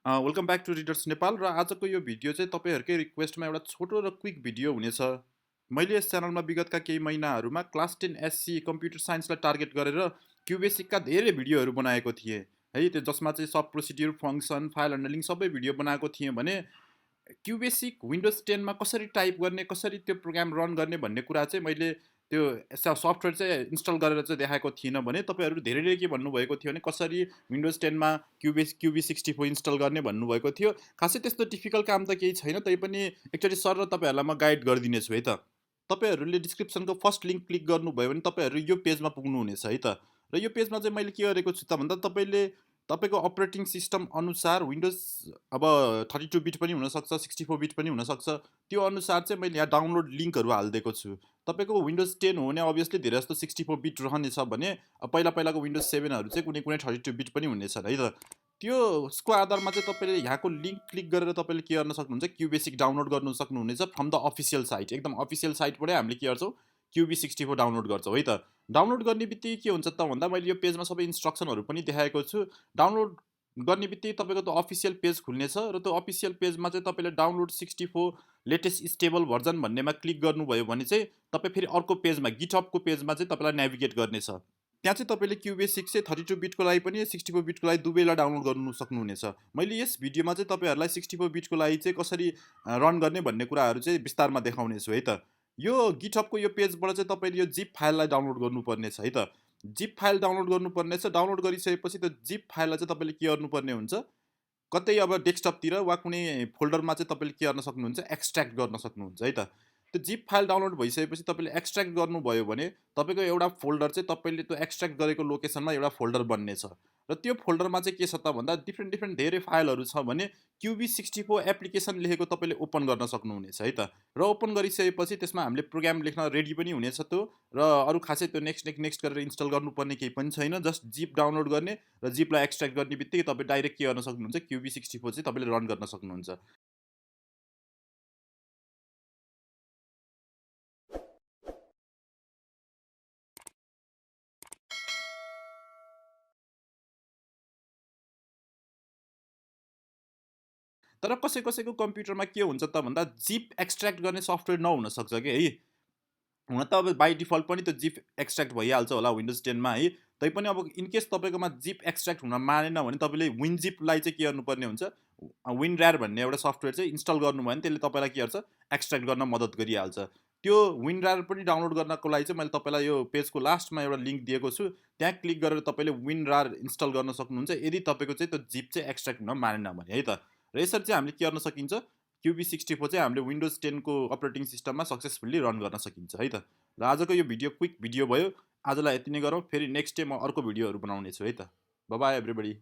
Welcome back to readers Nepal र आजको यो भिडियो चाहिँ तपाईँहरूकै रिक्वेस्टमा एउटा छोटो र क्विक भिडियो हुनेछ। मैले यस च्यानलमा विगतका केही महिनाहरूमा क्लास 10 एससी कम्प्युटर साइन्सलाई टार्गेट गरेर क्युबेसिकका धेरै भिडियोहरू बनाएको थिएँ है, त्यो जसमा चाहिँ सब प्रोसिड्युर फङ्सन फाइल ह्यान्डलिङ सबै भिडियो बनाएको थिएँ भने क्युबेसिक विन्डोज 10 मा कसरी टाइप गर्ने, कसरी त्यो प्रोग्राम रन गर्ने भन्ने कुरा चाहिँ मैले त्यो सफ्टवेयर चाहिँ इन्स्टल गरेर चाहिँ देखाएको थिइनँ भने तपाईँहरू धेरैले के भन्नुभएको थियो भने कसरी विन्डोज 10 मा QB64 इन्स्टल गर्ने भन्नुभएको थियो। खासै त्यस्तो डिफिकल्ट काम त केही छैन, तैपनि एकचोटि सर र तपाईँहरूलाई म गाइड गरिदिनेछु है त। तपाईँहरूले डिस्क्रिप्सनको फर्स्ट लिङ्क क्लिक गर्नुभयो भने तपाईँहरू यो पेजमा पुग्नुहुनेछ है त। र यो पेजमा चाहिँ मैले के गरेको छु त भन्दा तपाईँको अपरेटिङ सिस्टम अनुसार विन्डोज अब 32 बिट पनि हुनसक्छ, 64 बिट पनि हुनसक्छ, त्यो अनुसार चाहिँ मैले यहाँ डाउनलोड लिङ्कहरू हालिदिएको छु। तपाईँको विन्डोज 10 हो भने अभियसली धेरै जस्तो 64 बिट रहनेछ भने पहिला पहिलाको विन्डोज 7हरू चाहिँ कुनै कुनै 32 बिट पनि हुनेछन् है त। त्यसको आधारमा चाहिँ तपाईँले यहाँको लिङ्क क्लिक गरेर तपाईँले के गर्न सक्नुहुन्छ, क्युबेसिक डाउनलोड गर्नु सक्नुहुनेछ फ्रम द अफिसियल साइट। एकदम अफिसियल साइटबाटै हामीले के गर्छौँ, QB64 डाउनलोड गर्छौँ है त। डाउनलोड गर्ने बित्तिकै के हुन्छ त भन्दा मैले यो पेजमा सबै इन्स्ट्रक्सनहरू पनि देखाएको छु। डाउनलोड गर्ने बित्तिकै तपाईँको त्यो अफिसियल पेज खुल्नेछ र त्यो अफिसियल पेजमा चाहिँ तपाईँले डाउनलोड 64 लेटेस्ट स्टेबल भर्जन भन्नेमा क्लिक गर्नुभयो भने चाहिँ तपाईँ फेरि अर्को पेजमा गिटहबको पेजमा चाहिँ तपाईँलाई नेभिगेट गर्नेछ। त्यहाँ चाहिँ तपाईँले क्युबेसिक चाहिँ 32 बिटको लागि पनि 64 बिटको लागि दुवैलाई डाउनलोड गर्नु सक्नुहुनेछ। मैले यस भिडियोमा चाहिँ तपाईँहरूलाई 64 बिटको लागि चाहिँ कसरी रन गर्ने भन्ने कुराहरू चाहिँ विस्तारमा देखाउनेछु है त। यो गिटहबको यो पेजबाट चाहिँ तपाईँले यो जिप फाइललाई डाउनलोड गर्नुपर्नेछ है त। जिप फाइल डाउनलोड गर्नुपर्नेछ। डाउनलोड गरिसकेपछि त्यो जिप फाइललाई चाहिँ तपाईँले के गर्नुपर्ने हुन्छ, कतै अब डेस्कटपतिर वा कुनै फोल्डरमा चाहिँ तपाईँले के गर्न सक्नुहुन्छ, एक्सट्र्याक्ट गर्न सक्नुहुन्छ है त। त्यो जिप फाइल डाउनलोड भइसकेपछि तपाईँले एक्सट्र्याक्ट गर्नुभयो भने तपाईँको एउटा फोल्डर चाहिँ तपाईँले त्यो एक्सट्र्याक्ट गरेको लोकेसनमा एउटा फोल्डर बन्नेछ र त्यो फोल्डरमा चाहिँ के छ त भन्दा डिफ्रेन्ट डिफ्रेन्ट धेरै फाइलहरू छ भने QB64 एप्लिकेसन लेखेको तपाईँले ओपन गर्न सक्नुहुनेछ है त। र ओपन गरिसकेपछि त्यसमा हामीले प्रोग्राम लेख्न रेडी पनि हुनेछ त्यो, र अरू खासै त्यो नेक्स्ट गरेर इन्स्टल गर्नुपर्ने केही पनि छैन। जस्ट जिप डाउनलोड गर्ने र जिपलाई एक्सट्र्याक्ट गर्ने बित्तिकै तपाईँ डाइरेक्ट के गर्न सक्नुहुन्छ, QB64 चाहिँ तपाईँले रन गर्न सक्नुहुन्छ। तर कसै कसैको कम्प्युटरमा के हुन्छ त भन्दा जिप एक्सट्र्याक्ट गर्ने सफ्टवेयर नहुनसक्छ कि है। हुन त अब बाई डिफल्ट पनि त्यो जिप एक्सट्र्याक्ट भइहाल्छ होला विन्डोज 10मा है। तैपनि अब इनकेस तपाईँकोमा जिप एक्सट्र्याक्ट हुन मानेन भने तपाईँले विनजिपलाई चाहिँ के गर्नुपर्ने हुन्छ, विनऱ्यार भन्ने एउटा सफ्टवेयर चाहिँ इन्स्टल गर्नुभयो भने त्यसले तपाईँलाई के गर्छ, एक्सट्र्याक्ट गर्न मद्दत गरिहाल्छ। त्यो विनऱ्यार पनि डाउनलोड गर्नको लागि चाहिँ मैले तपाईँलाई यो पेजको लास्टमा एउटा लिङ्क दिएको छु, त्यहाँ क्लिक गरेर तपाईँले विनऱ्यार इन्स्टल गर्न सक्नुहुन्छ यदि तपाईँको चाहिँ त्यो जिप चाहिँ एक्सट्र्याक्ट हुन मानेन भने है त। र यसरी चाहिँ हामीले के गर्न सकिन्छ, QB64 चाहिँ हामीले विन्डोज 10को अपरेटिङ सिस्टममा सक्सेसफुल्ली रन गर्न सकिन्छ है त। र आजको यो भिडियो क्विक भिडियो भयो। आजलाई यति नै गरौँ, फेरि नेक्स्ट डे म अर्को भिडियोहरू बनाउनेछु है त। Bye bye everybody.